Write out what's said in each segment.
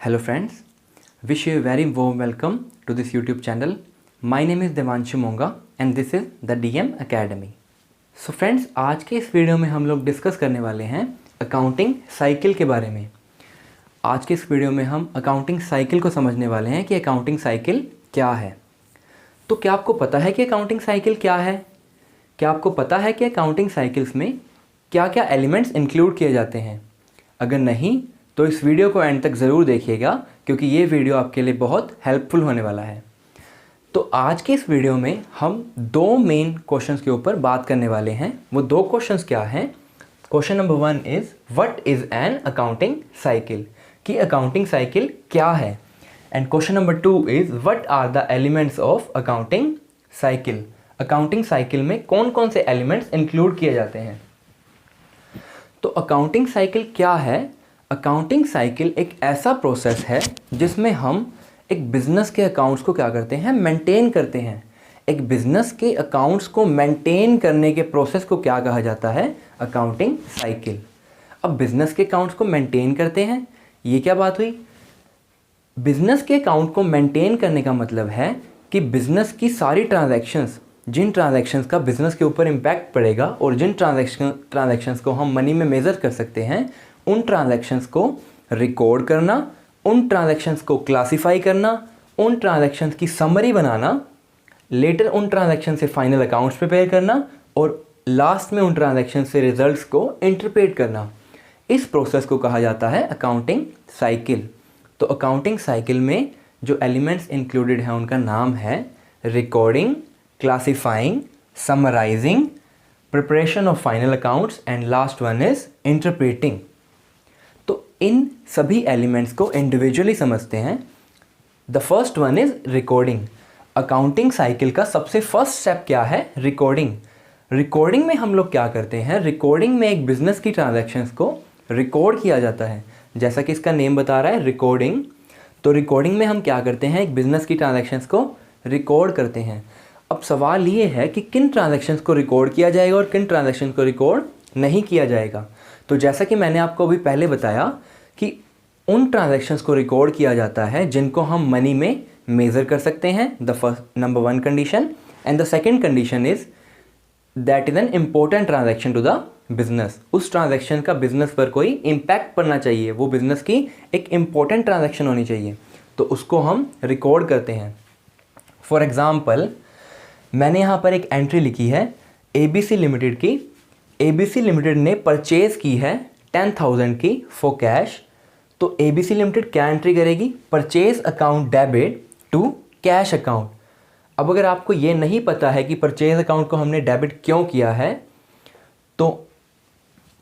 Hello friends, wish you a very warm welcome to this YouTube channel. My name is Devanshu Monga and this is the DM Academy. So friends, आज के इस video में हम लोग discuss करने वाले हैं अकाउंटिंग साइकिल के बारे में। आज के इस वीडियो में हम अकाउंटिंग साइकिल को समझने वाले हैं कि अकाउंटिंग साइकिल क्या है। तो क्या आपको पता है कि अकाउंटिंग साइकिल क्या है? क्या आपको पता है कि अकाउंटिंग साइकिल्स में क्या क्या एलिमेंट्स इंक्लूड किए जाते हैं? अगर नहीं तो इस वीडियो को एंड तक ज़रूर देखिएगा क्योंकि ये वीडियो आपके लिए बहुत हेल्पफुल होने वाला है। तो आज के इस वीडियो में हम दो मेन क्वेश्चंस के ऊपर बात करने वाले हैं। वो दो क्वेश्चंस क्या हैं? Question number 1 is what is an accounting cycle, कि अकाउंटिंग साइकिल क्या है। And question number 2 is what are the elements of accounting cycle, accounting cycle में कौन कौन से एलिमेंट्स इंक्लूड किए जाते हैं। तो अकाउंटिंग साइकिल क्या है? अकाउंटिंग साइकिल एक ऐसा प्रोसेस है जिसमें हम एक बिज़नेस के अकाउंट्स को क्या करते हैं, मेंटेन करते हैं। एक बिज़नेस के अकाउंट्स को मेंटेन करने के प्रोसेस को क्या कहा जाता है? Accounting cycle. अब बिज़नेस के अकाउंट्स को मेंटेन करते हैं, ये क्या बात हुई? बिज़नेस के अकाउंट को मेंटेन करने का मतलब है कि बिज़नेस की सारी ट्रांजैक्शंस, जिन ट्रांजैक्शंस का बिज़नेस के ऊपर इम्पैक्ट पड़ेगा और जिन ट्रांजैक्शंस को हम मनी में मेज़र कर सकते हैं, उन ट्रांजैक्शंस को रिकॉर्ड करना, उन ट्रांजैक्शंस को क्लासिफाई करना, उन ट्रांजैक्शंस की समरी बनाना, लेटर उन ट्रांजैक्शन से फाइनल अकाउंट्स प्रिपेयर करना और लास्ट में उन ट्रांजैक्शन से रिजल्ट्स को इंटरप्रेट करना। इस प्रोसेस को कहा जाता है अकाउंटिंग साइकिल। तो अकाउंटिंग साइकिल में जो एलिमेंट्स इंक्लूडेड हैं उनका नाम है recording, classifying, summarising, preparation of final accounts and last one is interpreting. तो इन सभी एलिमेंट्स को इंडिविजुअली समझते हैं। The first one is recording. Accounting cycle का सबसे फर्स्ट स्टेप क्या है? रिकॉर्डिंग। रिकॉर्डिंग में हम लोग क्या करते हैं? रिकॉर्डिंग में एक बिजनेस की ट्रांजैक्शंस को रिकॉर्ड किया जाता है, जैसा कि इसका नेम बता रहा है रिकॉर्डिंग। तो रिकॉर्डिंग में हम क्या करते हैं? एक बिजनेस की ट्रांजैक्शंस को रिकॉर्ड करते हैं। अब सवाल ये है कि किन ट्रांजैक्शंस को रिकॉर्ड किया जाएगा और किन ट्रांजैक्शंस को रिकॉर्ड नहीं किया जाएगा। तो जैसा कि मैंने आपको अभी पहले बताया कि उन ट्रांजैक्शंस को रिकॉर्ड किया जाता है जिनको हम मनी में मेज़र कर सकते हैं, the first number 1 condition. And the second condition is that is an important transaction to the business. उस ट्रांजैक्शन का बिजनेस पर कोई इम्पैक्ट पड़ना चाहिए, वो बिजनेस की एक इम्पोर्टेंट ट्रांजैक्शन होनी चाहिए, तो उसको हम रिकॉर्ड करते हैं। फॉर एग्ज़ाम्पल, मैंने यहाँ पर एक एंट्री लिखी है ABC लिमिटेड की। ABC लिमिटेड ने परचेज़ की है 10,000 की फॉर कैश। तो ABC लिमिटेड क्या एंट्री करेगी? Purchase account debit to cash account. अब अगर आपको ये नहीं पता है कि परचेज अकाउंट को हमने डेबिट क्यों किया है, तो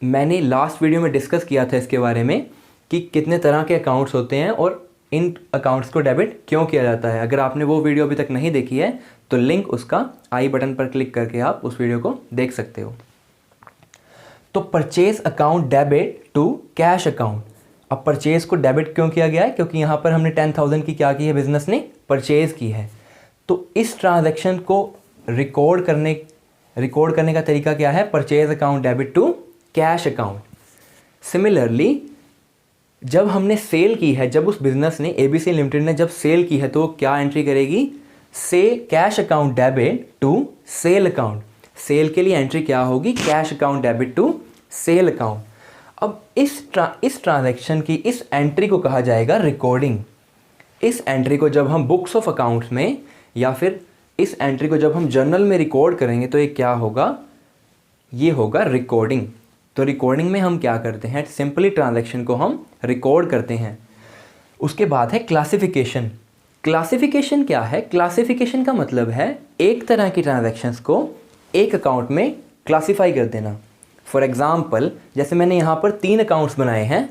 मैंने लास्ट वीडियो में डिस्कस किया था इसके बारे में कि कितने तरह के अकाउंट्स होते हैं और इन अकाउंट्स को डेबिट क्यों किया जाता है। अगर आपने वो वीडियो अभी तक नहीं देखी है तो लिंक उसका आई बटन पर क्लिक करके आप उस वीडियो को देख सकते हो। तो purchase account debit to cash account. अब परचेज को डेबिट क्यों किया गया है? क्योंकि यहाँ पर हमने 10,000 की क्या की है? बिजनेस ने परचेज की है। तो इस ट्रांजैक्शन को रिकॉर्ड करने का तरीका क्या है? Purchase account debit to cash account. Similarly, जब हमने सेल की है, जब उस बिजनेस ने ABC लिमिटेड ने जब सेल की है, तो क्या एंट्री करेगी? से cash account debit to sale account. Sale के लिए एंट्री क्या होगी? Cash account debit to sale account. अब इस ट्रांजैक्शन की इस एंट्री को कहा जाएगा रिकॉर्डिंग। इस एंट्री को जब हम बुक्स ऑफ अकाउंट्स में या फिर इस एंट्री को जब हम जर्नल में रिकॉर्ड करेंगे तो ये क्या होगा? ये होगा रिकॉर्डिंग। तो रिकॉर्डिंग में हम क्या करते हैं? सिंपली ट्रांजैक्शन को हम रिकॉर्ड करते हैं। उसके बाद है क्लासिफिकेशन। क्लासिफिकेशन क्या है? क्लासिफिकेशन का मतलब है एक तरह की ट्रांजैक्शंस को एक अकाउंट में क्लासिफाई कर देना। फॉर एग्जाम्पल, जैसे मैंने यहाँ पर 3 अकाउंट्स बनाए हैं।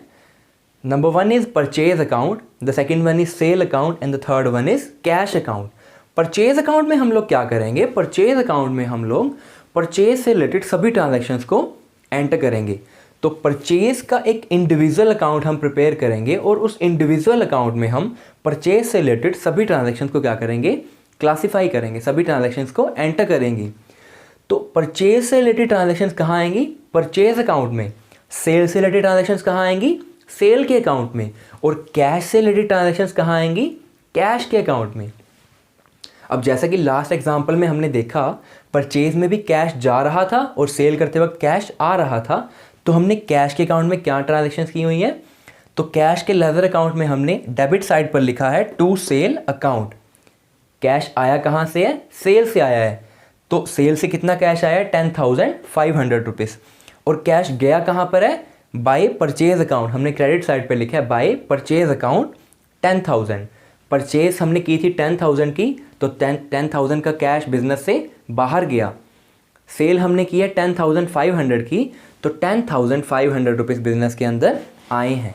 Number 1 is purchase account, the second one is sale account and the third one is cash account. Purchase account में हम लोग क्या करेंगे? परचेज अकाउंट में हम लोग परचेज से रिलेटेड सभी ट्रांजैक्शंस को एंटर करेंगे। तो परचेज का एक इंडिविजुअल अकाउंट हम प्रिपेयर करेंगे और उस इंडिविजुअल अकाउंट में हम परचेज से रिलेटेड सभी ट्रांजैक्शंस को क्या करेंगे? क्लासिफाई करेंगे, सभी ट्रांजैक्शंस को एंटर करेंगे। तो परचेज से रिलेटेड ट्रांजैक्शंस कहाँ आएंगी? परचेज अकाउंट में। सेल से रिलेटेड ट्रांजैक्शंस कहाँ आएंगी? सेल के अकाउंट में, और कैश से रिलेटेड ट्रांजैक्शंस कहाँ आएंगी? कैश के अकाउंट में। अब जैसा कि लास्ट एग्जांपल में हमने देखा, परचेज में भी कैश जा रहा था और सेल करते वक्त कैश आ रहा था, तो हमने कैश के अकाउंट में क्या ट्रांजैक्शंस की हुई है? तो कैश के लेजर अकाउंट में हमने डेबिट साइड पर लिखा है टू सेल अकाउंट। कैश आया कहाँ से है? सेल से आया है। तो सेल से कितना कैश आया है? 10,500 रुपीज़। और कैश गया कहाँ पर है? By purchase account. हमने क्रेडिट साइड पे लिखा है बाय परचेज अकाउंट 10,000। परचेज हमने की थी 10,000 की, तो 10,000 का कैश बिजनेस से बाहर गया। सेल हमने की है 10,500 की, तो 10,500 रुपीज़ बिजनेस के अंदर आए हैं।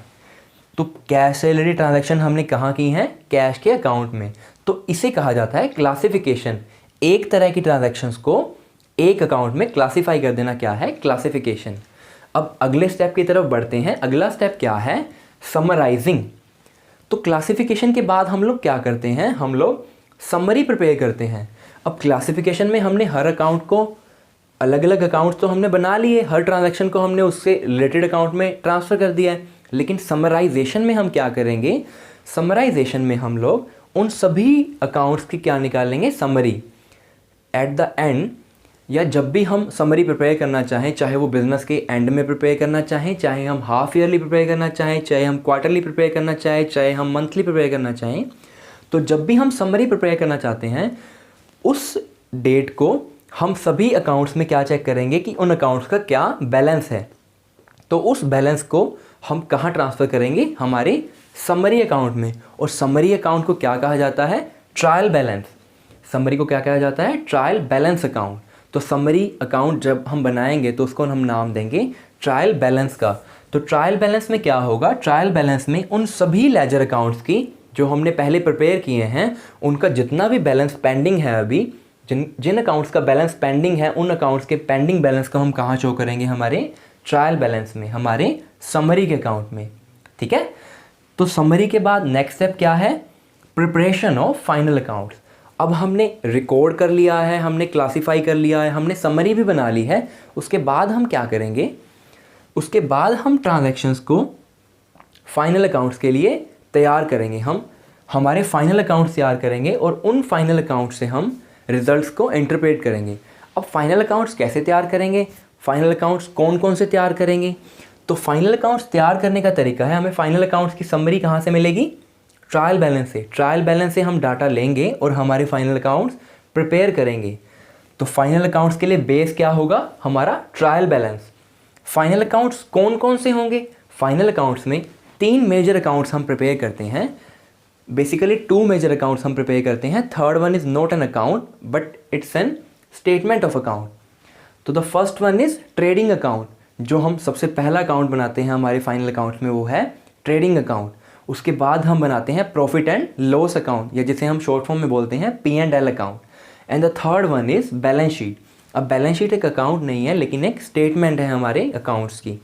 तो कैश से रिलेटेड ट्रांजैक्शन हमने कहाँ की हैं? कैश के अकाउंट में। तो इसे कहा जाता है क्लासिफिकेशन। एक तरह की ट्रांजैक्शंस को एक अकाउंट में क्लासिफाई कर देना क्या है? क्लासिफिकेशन। अब अगले स्टेप की तरफ बढ़ते हैं। अगला स्टेप क्या है? समराइजिंग। तो क्लासिफिकेशन के बाद हम लोग क्या करते हैं? हम लोग समरी प्रिपेयर करते हैं। अब क्लासिफिकेशन में हमने हर अकाउंट को, अलग अलग अकाउंट्स तो हमने बना लिए, हर ट्रांजैक्शन को हमने उससे रिलेटेड अकाउंट में ट्रांसफ़र कर दिया है। लेकिन समराइजेशन में हम क्या करेंगे? समराइजेशन में हम लोग उन सभी अकाउंट्स की क्या निकालेंगे? समरी। एट द एंड, या जब भी हम समरी प्रिपेयर करना चाहें, चाहे वो बिजनेस के एंड में प्रिपेयर करना चाहें, चाहे हम हाफ ईयरली प्रिपेयर करना चाहें, चाहे हम क्वार्टरली प्रिपेयर करना चाहें, चाहे हम मंथली प्रिपेयर करना चाहें, तो जब भी हम समरी प्रिपेयर करना चाहते हैं, उस डेट को हम सभी अकाउंट्स में क्या चेक करेंगे कि उन अकाउंट्स का क्या बैलेंस है। तो उस बैलेंस को हम कहाँ ट्रांसफ़र करेंगे? हमारे समरी अकाउंट में। और समरी अकाउंट को क्या कहा जाता है? Trial balance. समरी को क्या कहा जाता है? Trial balance account. तो समरी अकाउंट जब हम बनाएंगे तो उसको हम नाम देंगे ट्रायल बैलेंस का। तो ट्रायल बैलेंस में क्या होगा? ट्रायल बैलेंस में उन सभी लेजर अकाउंट्स की जो हमने पहले प्रिपेयर किए हैं, उनका जितना भी बैलेंस पेंडिंग है, अभी जिन अकाउंट्स का बैलेंस पेंडिंग है, उन अकाउंट्स के पेंडिंग बैलेंस को हम कहाँ शो करेंगे? हमारे ट्रायल बैलेंस में, हमारे समरी के अकाउंट में। ठीक है। तो समरी के बाद नेक्स्ट स्टेप क्या है? Preparation of final accounts. अब हमने रिकॉर्ड कर लिया है, हमने क्लासीफाई कर लिया है, हमने समरी भी बना ली है। उसके बाद हम क्या करेंगे? उसके बाद हम ट्रांजैक्शंस को फाइनल अकाउंट्स के लिए तैयार करेंगे। हम हमारे फाइनल अकाउंट्स तैयार करेंगे और उन फाइनल अकाउंट्स से हम रिजल्ट्स को इंटरप्रेट करेंगे। अब फाइनल अकाउंट्स कैसे तैयार करेंगे? फाइनल अकाउंट्स कौन कौन से तैयार करेंगे? तो फाइनल अकाउंट्स तैयार करने का तरीका है, हमें फाइनल अकाउंट्स की समरी कहाँ से मिलेगी? ट्रायल बैलेंस से। ट्रायल बैलेंस से हम डाटा लेंगे और हमारे फाइनल अकाउंट्स प्रिपेयर करेंगे। तो फाइनल अकाउंट्स के लिए बेस क्या होगा? हमारा ट्रायल बैलेंस। फाइनल अकाउंट्स कौन कौन से होंगे? फाइनल अकाउंट्स में 3 मेजर अकाउंट्स हम प्रिपेयर करते हैं। बेसिकली 2 मेजर अकाउंट्स हम प्रिपेयर करते हैं। Third one is not an account but it's an statement of account. तो the first one is trading account. जो हम सबसे पहला अकाउंट बनाते हैं हमारे फाइनल अकाउंट्स में, वो है ट्रेडिंग अकाउंट। उसके बाद हम बनाते हैं प्रॉफिट एंड लॉस अकाउंट, या जिसे हम शॉर्ट फॉर्म में बोलते हैं P&L account. And the third one is balance sheet. अब बैलेंस शीट एक अकाउंट नहीं है, लेकिन एक स्टेटमेंट है हमारे अकाउंट्स की।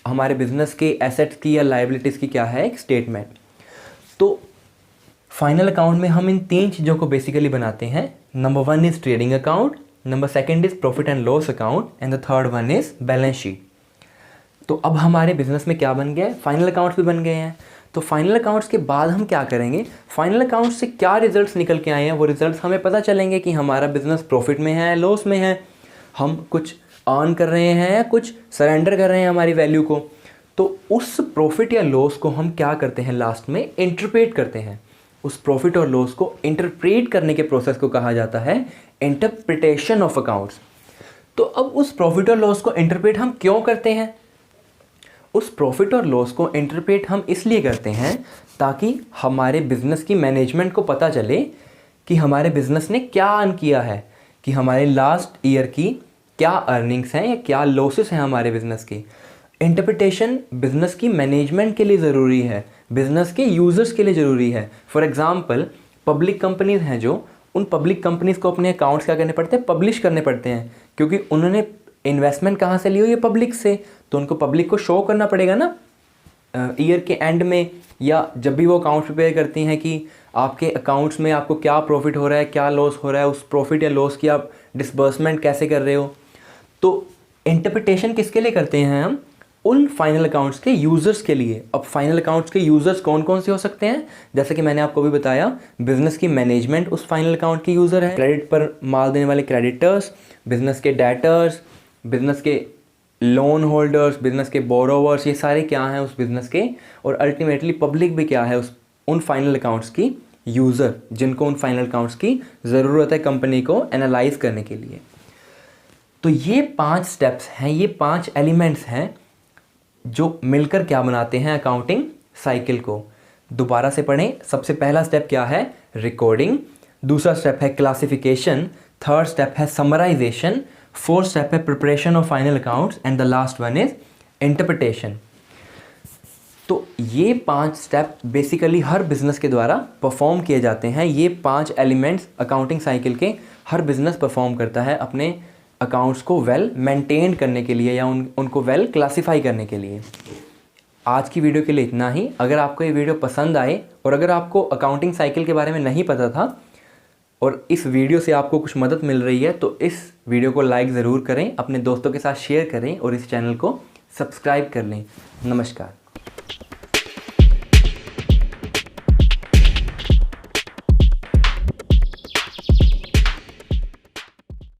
हमारे बिजनेस के एसेट्स की या लाइबिलिटीज़ की क्या है? एक स्टेटमेंट। तो फाइनल अकाउंट में हम इन 3 चीज़ों को बेसिकली बनाते हैं। Number 1 is trading account, number 2 is profit and loss account, and the third one is balance sheet. तो अब हमारे बिजनेस में क्या बन गया है? फाइनल अकाउंट्स भी बन गए हैं। तो फाइनल अकाउंट्स के बाद हम क्या करेंगे? फाइनल अकाउंट्स से क्या रिजल्ट्स निकल के आए हैं, वो रिजल्ट्स हमें पता चलेंगे कि हमारा बिजनेस प्रॉफिट में है, लॉस में है, हम कुछ अर्न कर रहे हैं या कुछ सरेंडर कर रहे हैं हमारी वैल्यू को। तो उस प्रॉफिट या लॉस को हम क्या करते हैं? लास्ट में इंटरप्रेट करते हैं। उस प्रॉफिट और लॉस को इंटरप्रेट करने के प्रोसेस को कहा जाता है इंटरप्रिटेशन ऑफ अकाउंट्स। तो अब उस प्रॉफिट और लॉस को इंटरप्रेट हम क्यों करते हैं? उस प्रॉफिट और लॉस को इंटरप्रेट हम इसलिए करते हैं ताकि हमारे बिजनेस की मैनेजमेंट को पता चले कि हमारे बिजनेस ने क्या अर्न किया है, कि हमारे लास्ट ईयर की क्या अर्निंग्स हैं या क्या लॉसेस हैं हमारे बिजनेस की। इंटरप्रिटेशन बिजनेस की मैनेजमेंट के लिए ज़रूरी है, बिजनेस के यूज़र्स के लिए ज़रूरी है। फॉर एग्जांपल पब्लिक कंपनीज हैं, जो उन पब्लिक कंपनीज़ को अपने अकाउंट्स क्या करने पड़ते हैं? पब्लिश करने पड़ते हैं, क्योंकि उन्होंने इन्वेस्टमेंट कहाँ से ली हुई है? पब्लिक से। तो उनको पब्लिक को शो करना पड़ेगा ना ईयर के एंड में, या जब भी वो अकाउंट प्रिपेयर करती हैं कि आपके अकाउंट्स में आपको क्या प्रॉफिट हो रहा है, क्या लॉस हो रहा है, उस प्रॉफिट या लॉस की आप डिस्बर्समेंट कैसे कर रहे हो। तो इंटरप्रिटेशन किसके लिए करते हैं हम? उन फाइनल अकाउंट्स के यूज़र्स के लिए। अब फाइनल अकाउंट्स के यूज़र्स कौन कौन से हो सकते हैं, जैसे कि मैंने आपको भी बताया, बिजनेस की मैनेजमेंट उस फाइनल अकाउंट के यूज़र है, क्रेडिट पर माल देने वाले क्रेडिटर्स, बिजनेस के डेटर्स, बिजनेस के लोन होल्डर्स, बिजनेस के बोरोवर्स, ये सारे क्या हैं उस बिजनेस के, और अल्टीमेटली पब्लिक भी क्या है उन फाइनल अकाउंट्स की यूज़र, जिनको उन फाइनल अकाउंट्स की ज़रूरत है कंपनी को एनालाइज करने के लिए। तो ये 5 स्टेप्स हैं, ये 5 एलिमेंट्स हैं जो मिलकर क्या बनाते हैं अकाउंटिंग साइकिल को। दोबारा से पढ़ें। सबसे पहला स्टेप क्या है, रिकॉर्डिंग। दूसरा स्टेप है क्लासिफिकेशन। थर्ड स्टेप है समराइजेशन। फोर्थ स्टेप है preparation of final accounts and the last one is interpretation. तो ये 5 स्टेप बेसिकली हर बिजनेस के द्वारा परफॉर्म किए जाते हैं। ये 5 एलिमेंट्स अकाउंटिंग साइकिल के हर बिजनेस परफॉर्म करता है अपने अकाउंट्स को वेल मेंटेन करने के लिए या उनको वेल क्लासिफाई करने के लिए। आज की वीडियो के लिए इतना ही। अगर आपको ये वीडियो पसंद आए और अगर आपको अकाउंटिंग साइकिल के बारे में नहीं पता था और इस वीडियो से आपको कुछ मदद मिल रही है, तो इस वीडियो को लाइक ज़रूर करें, अपने दोस्तों के साथ शेयर करें और इस चैनल को सब्सक्राइब कर लें। नमस्कार।